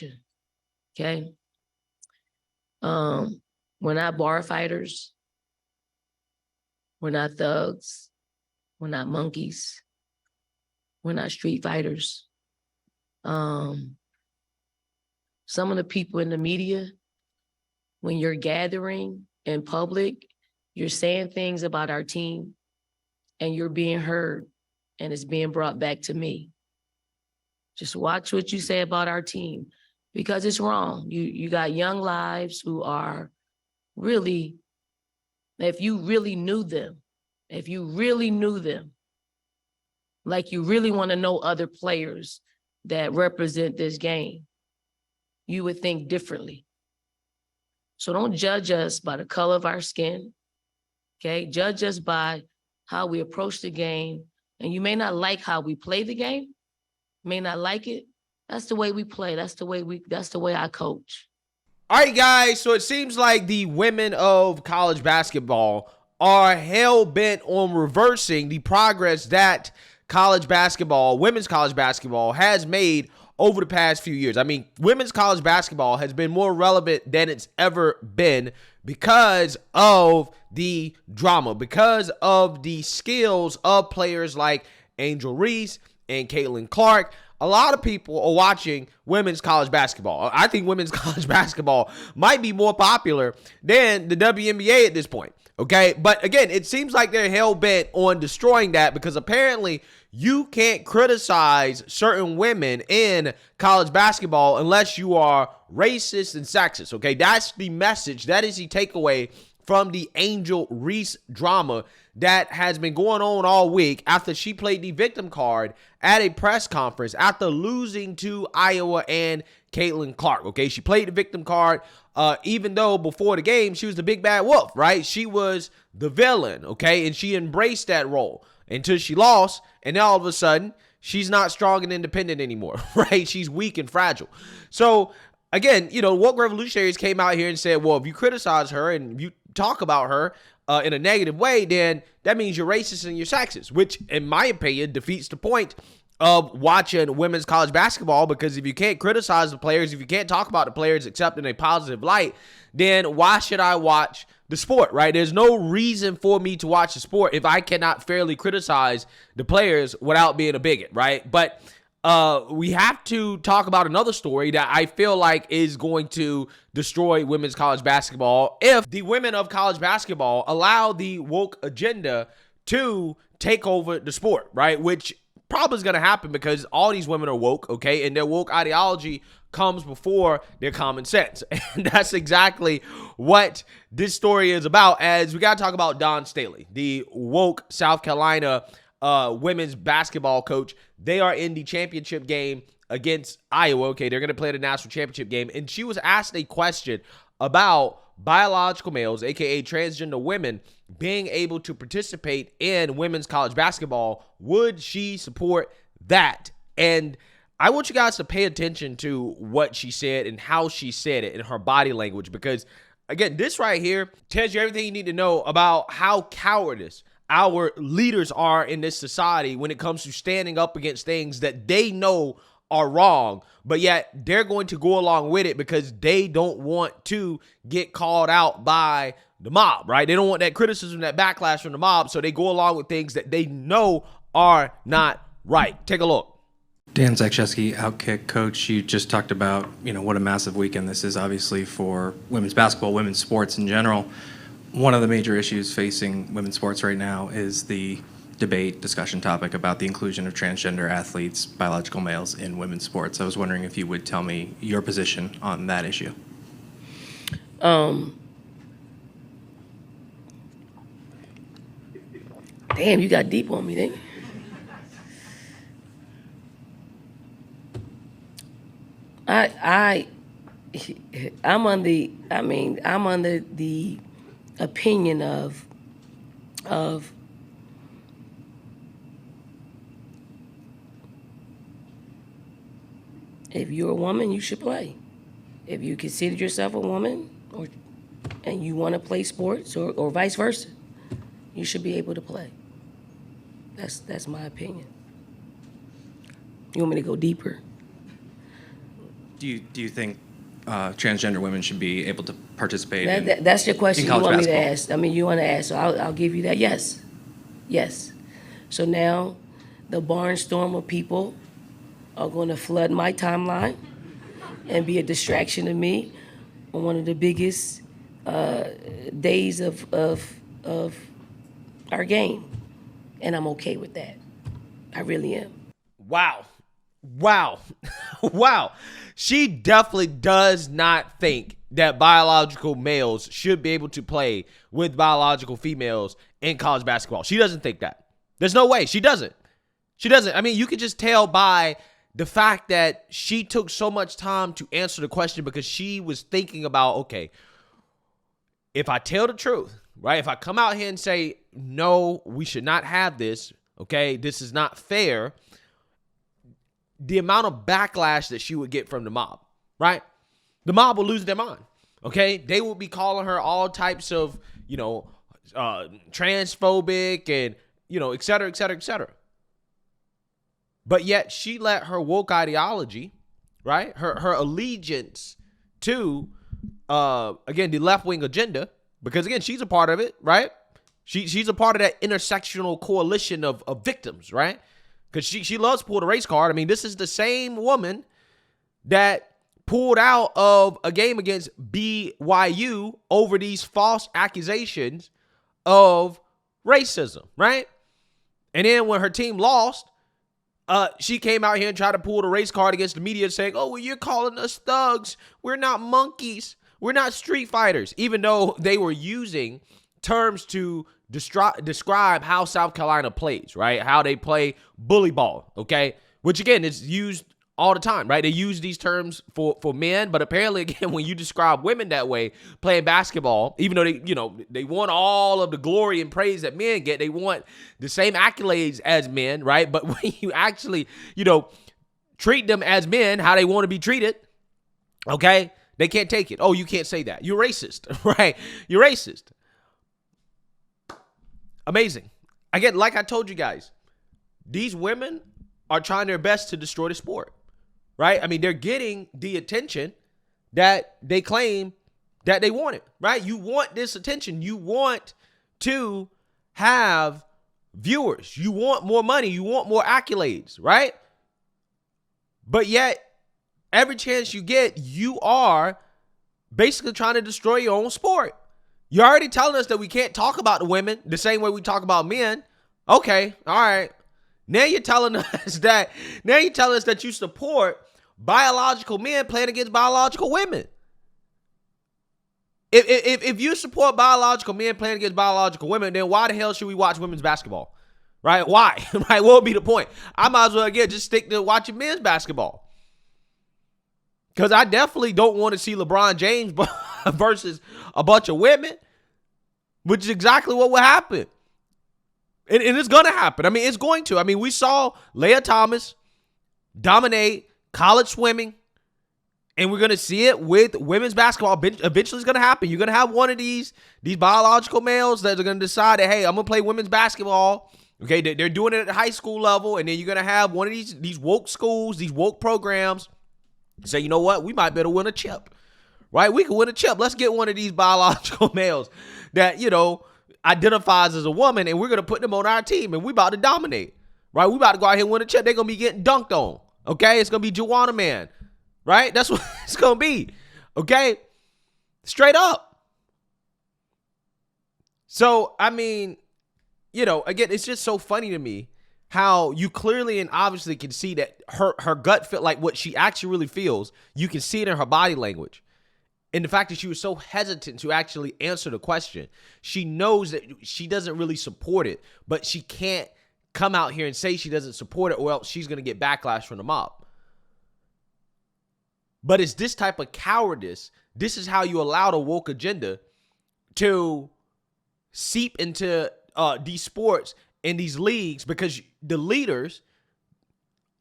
watching, okay? We're not bar fighters. We're not thugs. We're not monkeys. We're not street fighters. Some of the people in the media, when you're gathering in public, you're saying things about our team and you're being heard and it's being brought back to me. Just watch what you say about our team because it's wrong. You got young lives who are really, if you really knew them, like you really want to know other players that represent this game, you would think differently. So don't judge us by the color of our skin, okay? Judge us by how we approach the game. And you may not like how we play the game, may not like it. That's the way we play. That's the way I coach. All right, guys. So it seems like the women of college basketball are hell-bent on reversing the progress that women's college basketball has made over the past few years. I mean, women's college basketball has been more relevant than it's ever been because of the drama, because of the skills of players like Angel Reese and Caitlin Clark. A lot of people are watching women's college basketball. I think women's college basketball might be more popular than the WNBA at this point. Okay, but again, it seems like they're hell-bent on destroying that because apparently you can't criticize certain women in college basketball unless you are racist and sexist. Okay, that's the message. That is the takeaway from the Angel Reese drama that has been going on all week after she played the victim card at a press conference after losing to Iowa and Caitlin Clark. Okay, she played the victim card even though before the game she was the big bad wolf, right? She was the villain, okay, and she embraced that role until she lost, and then all of a sudden she's not strong and independent anymore, right? She's weak and fragile. So again, woke revolutionaries came out here and said, well, if you criticize her and you talk about her in a negative way, then that means you're racist and you're sexist, which in my opinion defeats the point of watching women's college basketball, because if you can't criticize the players, if you can't talk about the players except in a positive light, then why should I watch the sport, right? There's no reason for me to watch the sport if I cannot fairly criticize the players without being a bigot, right? But we have to talk about another story that I feel like is going to destroy women's college basketball if the women of college basketball allow the woke agenda to take over the sport, right? Which probably is going to happen because all these women are woke, okay? And their woke ideology comes before their common sense. And that's exactly what this story is about, as we got to talk about Dawn Staley, the woke South Carolina women's basketball coach. They are in the championship game against Iowa. Okay, they're going to play the national championship game. And she was asked a question about biological males, aka transgender women, being able to participate in women's college basketball. Would she support that? And I want you guys to pay attention to what she said and how she said it in her body language, because again, this right here tells you everything you need to know about how cowardice our leaders are in this society when it comes to standing up against things that they know are wrong, but yet they're going to go along with it because they don't want to get called out by the mob, right? They don't want that criticism, that backlash from the mob, so they go along with things that they know are not right. Take a look. Dan Zakrzewski, Outkick coach. You just talked about, what a massive weekend this is, obviously, for women's basketball, women's sports in general. One of the major issues facing women's sports right now is the discussion topic about the inclusion of transgender athletes, biological males, in women's sports. I was wondering if you would tell me your position on that issue. Damn, you got deep on me, didn't you? I'm under the opinion of if you're a woman, you should play. If you consider yourself a woman and you want to play sports or vice versa, you should be able to play. That's my opinion. You want me to go deeper? Do you think transgender women should be able to participate That's your question in you college want me to basketball? ask. I mean, you want to ask, so I'll give you that. Yes. Yes. So now the barnstorm of people are going to flood my timeline and be a distraction to me on one of the biggest days of our game. And I'm okay with that. I really am. Wow. Wow. Wow. She definitely does not think that biological males should be able to play with biological females in college basketball. She doesn't think that. There's no way. She doesn't. She doesn't. I mean, you could just tell by the fact that she took so much time to answer the question because she was thinking about, okay, if I tell the truth, right? If I come out here and say, no, we should not have this, okay, this is not fair, the amount of backlash that she would get from the mob, right? The mob will lose their mind, okay? They will be calling her all types of, transphobic and, et cetera, et cetera, et cetera. But yet she let her woke ideology, right? Her allegiance to, again, the left-wing agenda, because, again, she's a part of it, right? She's a part of that intersectional coalition of victims, right? Because she loves to pull the race card. I mean, this is the same woman that pulled out of a game against BYU over these false accusations of racism, right? And then when her team lost, she came out here and tried to pull the race card against the media saying, oh, well, you're calling us thugs. We're not monkeys. We're not street fighters, even though they were using terms to describe how South Carolina plays, right? How they play bully ball, okay? Which, again, is used all the time, right? They use these terms for men, but apparently, again, when you describe women that way, playing basketball, even though they want all of the glory and praise that men get, they want the same accolades as men, right? But when you actually, treat them as men, how they want to be treated, okay, they can't take it. Oh, you can't say that. You're racist, right? You're racist. Amazing. Again, like I told you guys, these women are trying their best to destroy the sport, right? I mean, they're getting the attention that they claim that they wanted, right? You want this attention. You want to have viewers. You want more money. You want more accolades, right? But yet, every chance you get, you are basically trying to destroy your own sport. You're already telling us that we can't talk about the women the same way we talk about men. Okay, all right. Now you're telling us that you support biological men playing against biological women. If you support biological men playing against biological women, then why the hell should we watch women's basketball? Right? Why? Right? What would be the point? I might as well, again, just stick to watching men's basketball. Because I definitely don't want to see LeBron James versus a bunch of women, which is exactly what will happen. And it's going to happen. I mean, it's going to. I mean, we saw Leah Thomas dominate college swimming, and we're going to see it with women's basketball. Eventually, it's going to happen. You're going to have one of these biological males that are going to decide that, hey, I'm going to play women's basketball. Okay, they're doing it at the high school level, and then you're going to have one of these woke schools, these woke programs say, you know what, we might better win a chip, right? We can win a chip. Let's get one of these biological males that, identifies as a woman, and we're going to put them on our team, and we about to dominate, right? We about to go out here and win a chip. They're going to be getting dunked on, okay? It's going to be Juwanna Man, right? That's what it's going to be, okay? Straight up. So, I mean, again, it's just so funny to me how you clearly and obviously can see that her gut felt like what she actually really feels. You can see it in her body language. And the fact that she was so hesitant to actually answer the question. She knows that she doesn't really support it, but she can't come out here and say she doesn't support it or else she's going to get backlash from the mob. But it's this type of cowardice. This is how you allow the woke agenda to seep into these sports and these leagues, because the leaders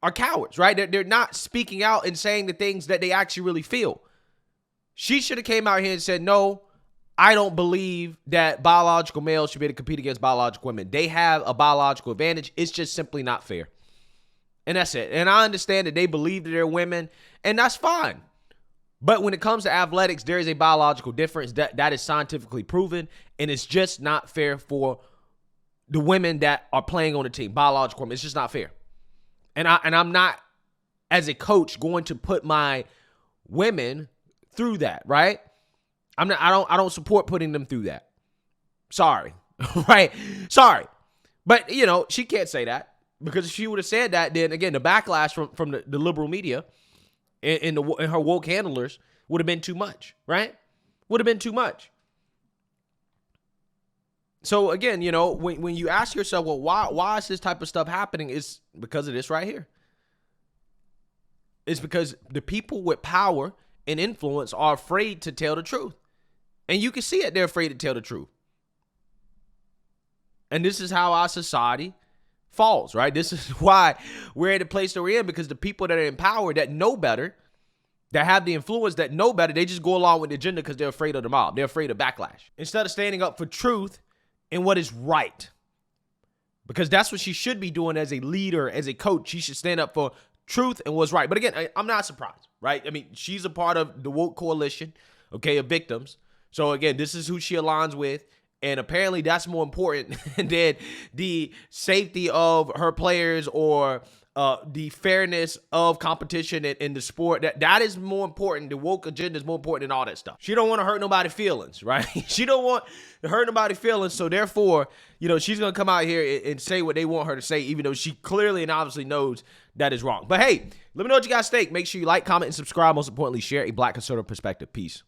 are cowards, right? They're not speaking out and saying the things that they actually really feel. She should have came out here and said, no, I don't believe that biological males should be able to compete against biological women. They have a biological advantage. It's just simply not fair. And that's it. And I understand that they believe that they're women, and that's fine. But when it comes to athletics, there is a biological difference that is scientifically proven, and it's just not fair for the women that are playing on the team. Biological, it's just not fair. And I'm not, as a coach, going to put my women through that, right? I don't support putting them through that. Sorry. Right? Sorry. But, she can't say that, because if she would have said that, then again, the backlash from the liberal media and her woke handlers would have been too much, right? Would have been too much. So again, when you ask yourself, well, why is this type of stuff happening? It's because of this right here. It's because the people with power and influence are afraid to tell the truth. And you can see it. They're afraid to tell the truth. And this is how our society falls, right? This is why we're at the place that we're in, because the people that are in power, that know better, that have the influence, that know better, they just go along with the agenda because they're afraid of the mob. They're afraid of backlash. Instead of standing up for truth and what is right. Because that's what she should be doing as a leader, as a coach. She should stand up for truth and what's right. But again, I'm not surprised, right? I mean, she's a part of the woke coalition, okay, of victims. So again, this is who she aligns with. And apparently that's more important than the safety of her players or the fairness of competition in the sport. That is more important. The woke agenda is more important than all that stuff. She don't want to hurt nobody's feelings, right? She don't want to hurt nobody's feelings. So therefore, she's going to come out here and say what they want her to say, even though she clearly and obviously knows that is wrong. But hey, let me know what you guys think. Make sure you like, comment, and subscribe. Most importantly, share a Black conservative perspective. Peace.